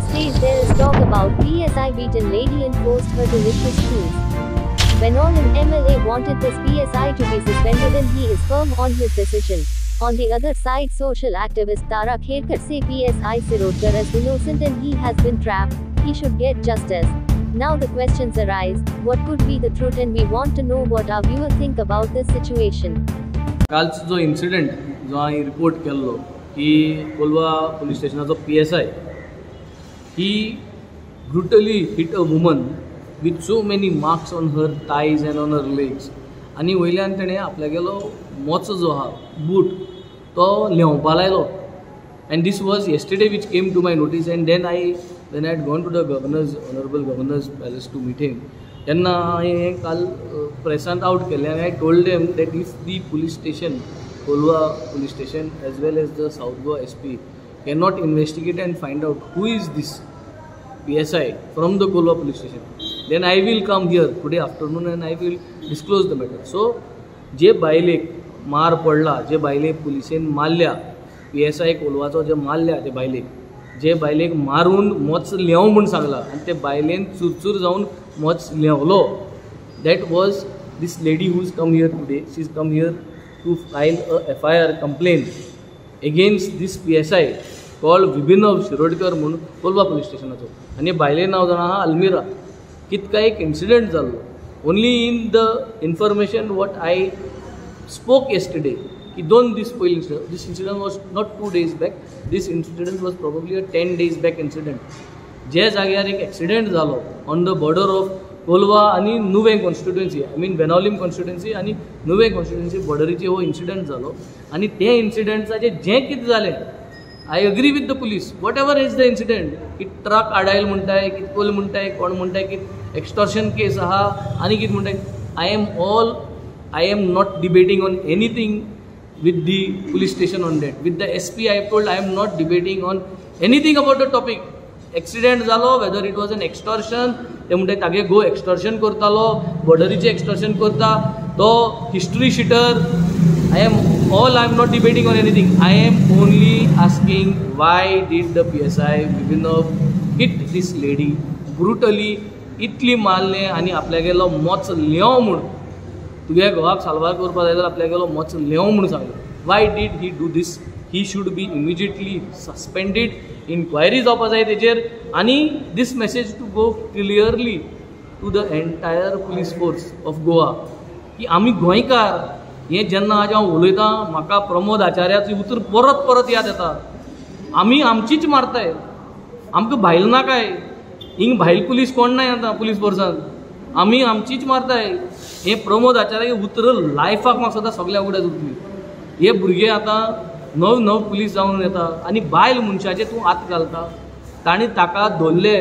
These days there is talk about PSI beaten lady and forced her to lick his shoes. Benaulim MLA wanted this PSI to be suspended and he is firm on his decision. On the other side, social activist Tara Kherkar say PSI Sirodkar is innocent and he has been trapped. He should get justice. Now the questions arise, what could be the truth, and we want to know what our viewers think about this situation. कालचो जो incident जो हांवें report केल्लो की Colva police स्टेशनाचो PSI he brutally hit a woman with so many marks on her thighs and on her legs. आनी वयल्यान तेणें आपल्यागेलो मोच जो आहा बूट तो लेवपा लायलो. And this was yesterday which came to my notice, and then when I had gone to the honorable governor's palace to meet him, then I call present out and I told them that if the police station, Kolwa police station as well as the South Goa SP cannot investigate and find out who is this PSI from the Kolwa police station, then I will come here today afternoon and I will disclose the matter. So, जे बायलेक मार पडला, जे बायलेक पुलिसेन मारल्या, PSI कोलवाचो जे मारल्या ते बायलेक, जे बायलेक मारून मोच लेव म्हूण सांगला आनी ते बायलेन चुरचूर जावन मोच लेवलो. That was this lady who has come here today. She has come here to file a FIR complaint against this PSI called Vibhinav Shirodkar म्हणून कोलवा police स्टेशनाचो. आनी बायलेन नांव जाणा आहा अल्मिरा. कितका एक इन्सिडेंट जाल्लो. Only in the information what I spoke yesterday, कि 2 दीस पयलीं this incident was not 2 days back. This incident was probably a 10 days back incident. जे जाग्यार एक एक्सिडेंट जालो on the border of Kolwa आनी नुवें कॉन्स्टिट्युएन्सी, I mean बेनौलीम कॉन्स्टिट्युएन्सी आनी नुवें constituency बॉर्डरीचे हो incident जालो. आनी ते इन्सिडेंट्साचे जें कितें जालें, I agree with the police. Whatever is the incident, कि ट्रक आडायल म्हणटाय, कि कोल म्हणटाय, कोण म्हणटाय कि एक्सटॉर्शन केस आहा आनी कितें म्हणटाय. I am not debating on anything with the police station on that. With the SP I have told I am not debating on anything about the topic. Accident जालो, whether it was an extortion, ते म्हणटाय तागे गो extortion करतालो, बॉर्डरीचे extortion करता, तो history sheeter. I am not debating on anything. I am only asking why did the PSI Vibhinav hit this lady brutally, इतली मारले आनी आपल्यागेलो मोच लेव म्हूण, तुगे घोवाक साल्वार करपा जाय जाल्यार आपल्यागेलो मोच लेव म्हूण सांगलो. Why did he do this? He should be immediately suspended. Inquiry जावपा जाय तेजेर, आनी this message to go clearly to the entire police force of Goa की आमी गोंयकार. हें जेन्ना आज हांव उलयतां म्हाका प्रमोद आचार्याचें उतर परत परत याद येता. आमी आमचीच मारताय, आमकां भायल ना काय, हिंग भायल पुलीस कोण नाय आतां पुलीस फोर्सान, आमी आमचीच मारताय. हें प्रमोद आचार्याचें उतर लायफाक म्हाका सदां सगळ्या उगड्यात उरतली. हे भुरगे आतां नव पुलीस जावन येता आनी बायल मनशाचेर तूं हात घालता. तांणी ताका धरले.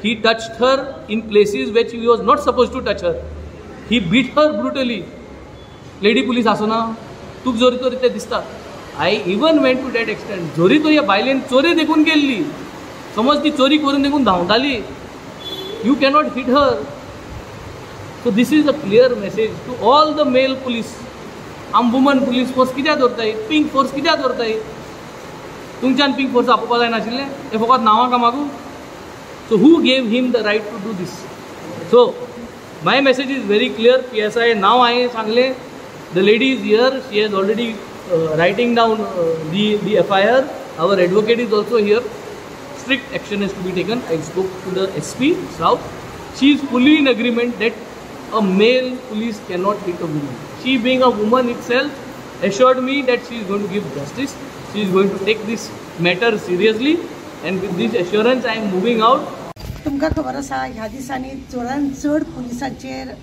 He touched her in places which he was not suppose to touch her. He beat her brutally. Lady police आसना, तुका जोरी तरी ते दिसता. I even went to that extent, जोरी तो ह्या बायलेन चोरी देखून गेल्ली, समज ती चोरी करून देखून धांवताली, you cannot hit her. So this is a clear message to all the male police. आम वुमन पुलीस फोर्स कित्याक दवरताय, पिंक फोर्स कित्याक दवरताय. तुमच्यान पिंक फोर्स आपोवपा जाय नाशिल्लें, हे फकत नांवां कामाकू. So who gave him the right to do this? So my message is very clear. PSI now हांवें सांगलें, the lady is here, she has already writing down the FIR. Our advocate is also here. Strict action is to be taken. I spoke to the SP South. She is fully in agreement that a male police cannot hit a woman. She being a woman itself assured me that she is going to give justice. She is going to take this matter seriously, and with this assurance I am moving out. तुमकां खबर आसा ह्या दिसांनी चडांत चड पुलिसांचेर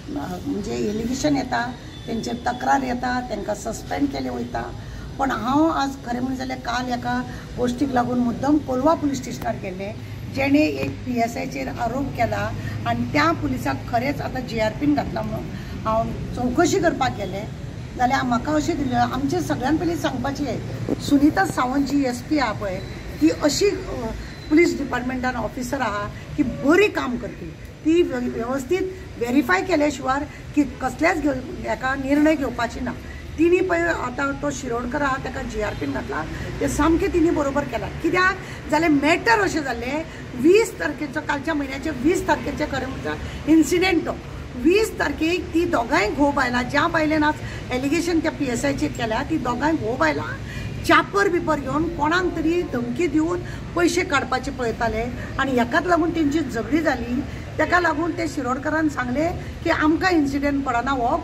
म्हणजे allegation येता, तेंचेर तक्रार येता, तांकां सस्पेंड केले वयता. पण हांव आज खरें म्हणलें जाल्यार काल एका गोश्टीक लागून मुद्दम कोलवा पुलीस स्टेशनार गेल्लें, जेणे एक PSIचेर आरोप केला आनी त्या पुलिसाक खरेंच आतां JRPन घातला म्हणून हांव चवकशी करपाक गेलें. जाल्यार म्हाका अशें दिलें, आमचें सगळ्यान पयलीं सांगपाचें, सुनीता सावंत जी SP आहा पळय, ती अशी पुलीस डिपार्टमेंटान ऑफिसर आहा की बरी काम करपी. ती व्यवस्थीत व्हेरीफाय केल्या शिवाय की कसल्याच हेका निर्णय घेवपाची ना. तिनी पळय आतां तो शिरोडकर आहा ताका GRPन घातला ते सामकें तिनी बरोबर केला कित्याक जाल्यार मॅटर अशें जाल्लें 20 तारखेचो कालच्या म्हयन्याचे 20 तारखेचे खरें म्हणटा इन्सिडेंट तो 20 तारखेक ती दोगांय घोव बायलां ज्या बायलेन आज एलिगेशन त्या PSIचेर केल्या ती दोगांय घोव बायलां चापर बिपर घेवन कोणाक तरी धमकी दिवन पयशे काडपाचे पळयताले आनी हेकाच लागून तेंची झगडी जाली ताका लागून ते शिरोडकरान सांगले की आमकां इन्सिडेंट पडना हो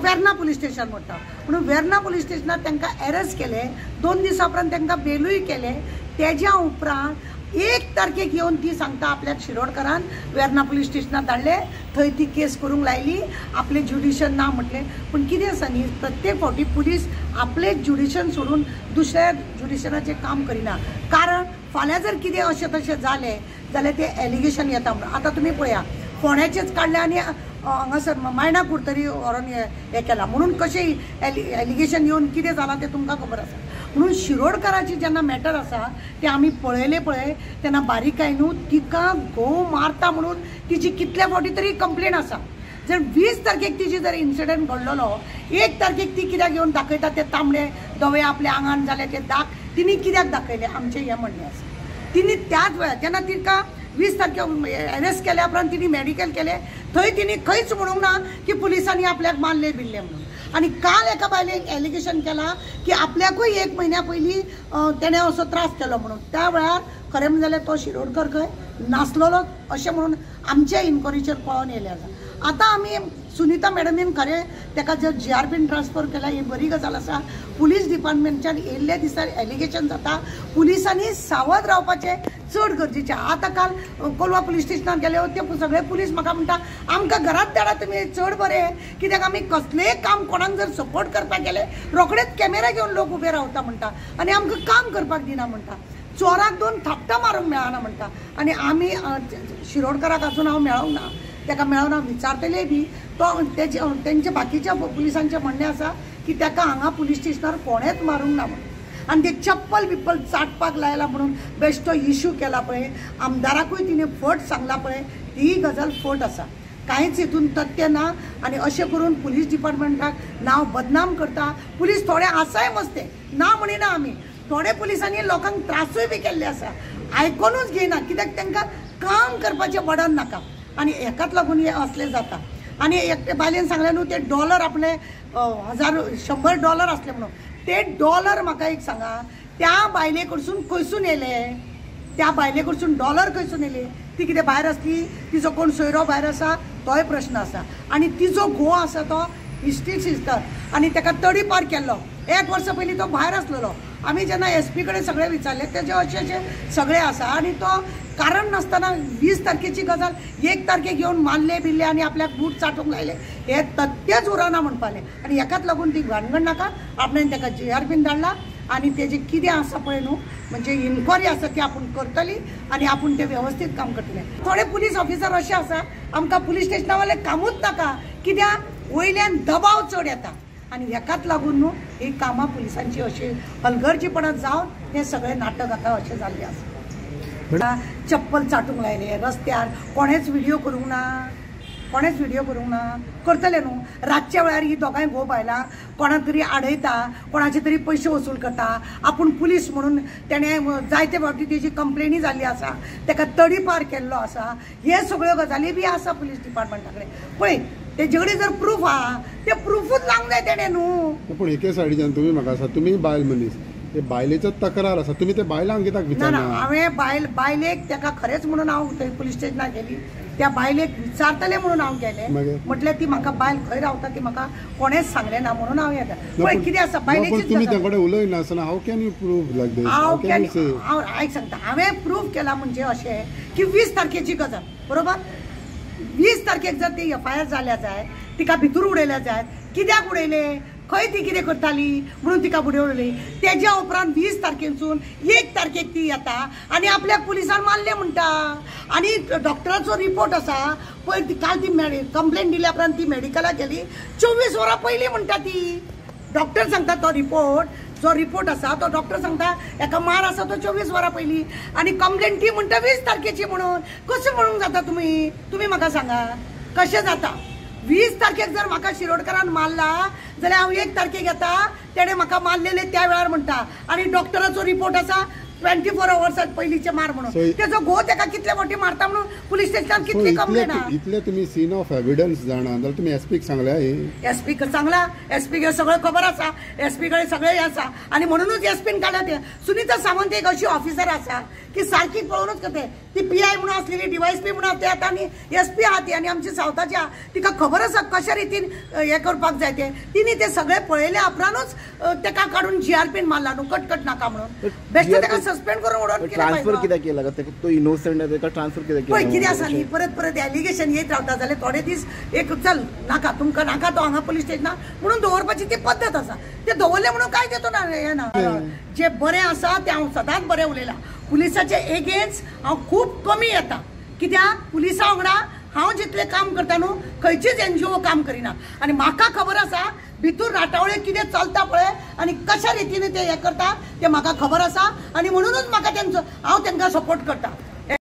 वेर्ना पुलीस स्टेशन म्हणटा म्हणून वेर्ना पुलीस स्टेशनार तांकां अरेस्ट केले 2 दिसां उपरांत तांकां बेलूय केले तेज्या उपरांत 1 तारखेक येवन ती सांगता आपल्याक शिरोडकरान वेर्ना पुलीस स्टेशनार धाडले थंय ती केस करूंक लायली आपले ज्युडिशन ना म्हटलें पूण कितें आसा न्ही प्रत्येक फावटी पुलीस आपले ज्युडिशन सोडून दुसऱ्या ज्युडिशनाचें काम करिना कारण फाल्यां जर कितें अशें तशें जालें जाल्यार तें एलिगेशन येता म्हणून आतां तुमी पळया फोंड्याचेच काडले आनी हांगासर मायणा कुर्तरी व्हरोन हें केलां म्हणून कशें एलिगेशन येवन कितें जालां तें तुमकां खबर आसा म्हणून शिरोडकराची जेन्ना मॅटर आसा ते आमी पळयले पळय तेन्ना बारीकायेनू तिका घोव मारता म्हणून तिची कितल्या फावटी तरी कंप्लेन आसा जर 20 तारखेक तिची जर इन्सिडंट घडलेलो 1 तारखेक ती कित्याक येवन दाखयता ते तांबडे धवे आपल्या आंगान जाले ते दाग तिणी कित्याक दाखयले आमचें हें म्हणणें आसा तिणी त्याच वेळार जेन्ना तिका 20 तारखेक अरेस्ट केल्या उपरांत तिणी मेडिकल केले थंय तिणी खंयच म्हणूंक ना की पुलिसांनी आपल्याक मारले बिल्ले म्हणून आनी काल एका बायलेक एलिगेशन केलां की आपल्याकूय 1 म्हयन्या पयलीं तेणें असो त्रास केलो म्हणून त्या वेळार खरें म्हणजे जाल्यार तो शिरोडकर खंय नासलेलो अशें म्हणून आमच्या इन्क्वायरीचेर पळोवन येयलें आसा आतां आमी सुनीता मॅडमीन खरें ताका जर GRPन ट्रान्सफर केला ही बरी गजाल आसा पुलीस डिपार्टमेंटाच्यान येयल्ल्या दिसार एलिगेशन जाता पुलिसांनी सावध रावपाचें चड गरजेचें आतां काल कोलवा पुलीस स्टेशनार गेले ते सगळे पुलीस म्हाका म्हणटा आमकां घरांत धाडा तुमी चड बरें कित्याक आमी कसलेंय काम कोणाक जर सपोर्ट करपाक गेले रोखडेच कॅमेरा घेवन लोक उबे रावता म्हणटा आनी आमकां काम करपाक दिना म्हणटा चोराक 2 थापटां मारूंक मेळना म्हणटा आनी आमी शिरोडकराक अजून हांव मेळोंक ना ताका मेळोना विचारतले बी तो तेंचे बाकीच्या पुलिसांचें म्हणणें आसा की ताका हांगा पुलीस स्टेशनार कोणेच मारूंक ना म्हणून आनी ते चप्पल बिप्पल चाटपाक लायला म्हणून बेश्टो इश्यू केला पळय आमदाराकूय तिणें फट सांगला पळय ही गजाल फट आसा कांयच हितून तथ्य ना आनी अशें करून पुलीस डिपार्टमेंटाक नांव बदनाम करता पुलीस थोडे आसाय मस्ते ना म्हणिना आमी थोडे पुलिसांनी लोकांक त्रासूय बी केल्ले आसा आयकोनूच घेयना कित्याक तांकां काम करपाचें बर्डन नाका आनी हेकाच लागून हे असले जाता आनी एकटे बायलेन सांगलें न्हू ते डॉलर आपले 100 डॉलर आसले म्हणून ते डॉलर म्हाका एक सांगा त्या बायले कडसून खंयसून येयले त्या बायले कडसून डॉलर खंयसून येयले ती कितें भायर आसली तिचो कोण सोयरो भायर आसा तोय प्रश्न आसा आनी तिचो घोव आसा तो हिस्ट्री सिस्टर आनी ताका तडीपार केल्लो 1 वर्स पयलीं तो भायर आसलेलो आमी जेन्ना SP कडेन सगळे विचारले तेजे अशें सगळे आसा आनी तो कारण नासतना 20 तारखेची गजाल 1 तारखेक येवन मारले बिल्ले आनी आपल्याक बूट चाटूंक लायले हे तथ्यच उरना म्हणपाले आनी हेकाच लागून ती भानगड नाका आपणें ताका GRPन धाडला आनी तेजें कितें आसा पळय न्हू म्हणजे इन्क्वायरी आसा ती आपूण करतली आनी आपूण तें वेवस्थीत काम करतले थोडे पुलीस ऑफिसर अशें आसा आमकां पुलीस स्टेशना वाले कामूच नाका कित्याक वयल्यान दबाव चड येता आनी हेकाच लागून न्हू ही कामां पुलिसांची अशी हलगर्जीपणां जावन हे सगळे नाटक आतां अशें जाल्लें आसा चप्पल चाटूंक लायले रस्त्यार कोणेच व्हिडियो करूंक ना करतले न्हू रातच्या वेळार ही दोगांय घोव बायलां कोणाक तरी आडयता कोणाचे तरी पयशे वसूल करता आपूण पुलीस म्हणून तेणें जायते फावटी तेजी कंप्लेनी जाल्ली आसा ताका तडीपार केल्लो आसा हे सगळ्यो गजाली बी आसा पुलीस डिपार्टमेंटा कडेन पळय तेजे कडेन जर प्रूफ आहा ते प्रूफूच लावंक जाय तेणें न्हू पूण एके सायडीच्यान तुमी म्हाका सांग तुमी बायल मनीस ते बायलेचो तक्रार आसा तुमी ते बायलांक कित्याक विचारना ना हांवें बायलेक ताका खरेंच म्हणून हांव थंय पुलीस स्टेशनार गेली त्या बायलेक विचारतले म्हणून हांव गेलें म्हटल्यार ती म्हाका बायल खंय रावता ती म्हाका कोणेच सांगलें ना म्हणून हांव येता पळय कितें आसा बायलेची तुमी त्या कडेन उलयना आसतना हाव कॅन यू प्रूव लायक दीस हांव आयक सांगता हांवें प्रूफ केला म्हणजे अशें की 20 तारखेची गजाल बरोबर 20 तारखेक जर ती FIR जाल्या जाय तिका भितर उडयल्या जाय कित्याक उडयले खंय ती कितें करताली म्हणून तिका बुडवली तेज्या उपरांत 20 तारखेसून 1 तारखेक ती येता आनी आपल्याक पुलिसान मारले म्हणटा आनी डॉक्टराचो रिपोर्ट आसा पळय काल ती कंप्लेन दिल्या उपरांत ती मेडिकलाक गेली 24 वरां पयलीं म्हणटा ती डॉक्टर सांगता तो रिपोर्ट आसा तो डॉक्टर सांगता एका मार आसा तो 24 वरां पयलीं आनी कंप्लेन ती म्हणटा 20 तारखेची म्हणून कशें म्हणूंक जाता तुमी म्हाका सांगा कशें जाता 20 तारखेक जर म्हाका शिरोडकरान मारला जाल्यार हांव 1 तारखेक येता तेणे म्हाका मारलेले त्या वेळार म्हणटा आनी डॉक्टराचो रिपोर्ट आसा 24 अवर्सात पयलींचे मार म्हणून तेजो घो तेका कितले मोठी मारता म्हणून पुलीस स्टेशनात कितली कंप्लेन इतले तुम्ही सीन ऑफ एव्हिडन्स जाणा जाल्यार तुम्ही एसपीक सांगल्या एसपीक सांगला एसपीक सगळं खबर आसा एसपी कडे सगळे आसा आनी म्हणूनच एसपीन काढला ते सुनीता सावंत एक अशी ऑफिसर आसा की सारखी पळोवनूच करते ती पीआय म्हणून असलेली डीवायएसपी म्हणून ते आता आनी एसपी आहा ती आनी आमची सावथाची आहा तिका खबर आसा कशा रितीन हे करपाक जाय ते तिने ते सगळे पळयले उपरांतूच तेका काढून जीआरपीन मारला न्हू कटकट नाका म्हणून बेस्ट तेका सस्पेंड करून उडोवन ट्रान्सफर कित्याक केला तो इनोसंट आहे तेका ट्रान्सफर कित्याक केला पळय कितें आसा न्ही परत एलिगेशन येत रावता जाल्यार थोडे दीस एक चल नाका तुमकां नाका तो हांगा पुलीस स्टेशनार म्हणून दवरपाची ती पद्दत आसा ते दवरले म्हणून काय देतो ना हे ना जे बरें आसा ते हांव सदांच बरें उलयलां पुलिसाचे एगेन्स्ट हांव खूब कमी येता कित्याक पुलिसा वांगडा हांव जितले काम करता न्हू खंयचीच एनजीओ काम करिना आनी म्हाका खबर आसा भितूर राटावळे कितें चलता पळय आनी कशा रितीने ते हे करता ते म्हाका खबर आसा आनी म्हणूनच म्हाका हांव तांकां सपोर्ट करता